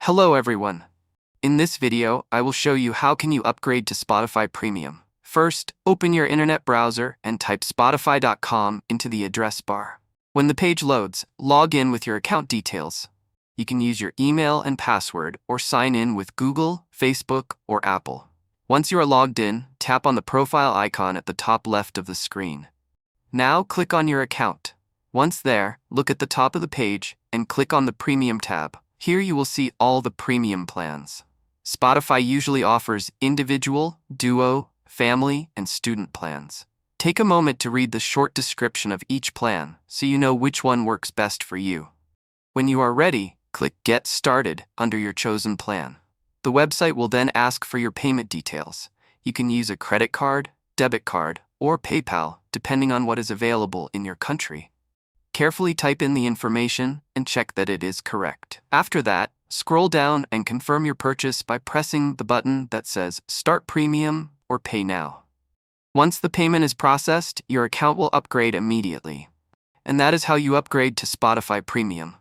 Hello everyone. In this video, I will show you how can you upgrade to Spotify Premium. First, open your internet browser and type spotify.com into the address bar. When the page loads, log in with your account details. You can use your email and password or sign in with Google, Facebook, or Apple. Once you are logged in, tap on the profile icon at the top left of the screen. Now click on your account. Once there, look at the top of the page and click on the Premium tab. Here you will see all the premium plans. Spotify usually offers individual, duo, family, and student plans. Take a moment to read the short description of each plan so you know which one works best for you. When you are ready, click Get Started under your chosen plan. The website will then ask for your payment details. You can use a credit card, debit card, or PayPal, depending on what is available in your country. Carefully type in the information and check that it is correct. After that, scroll down and confirm your purchase by pressing the button that says Start Premium or Pay Now. Once the payment is processed, your account will upgrade immediately. And that is how you upgrade to Spotify Premium.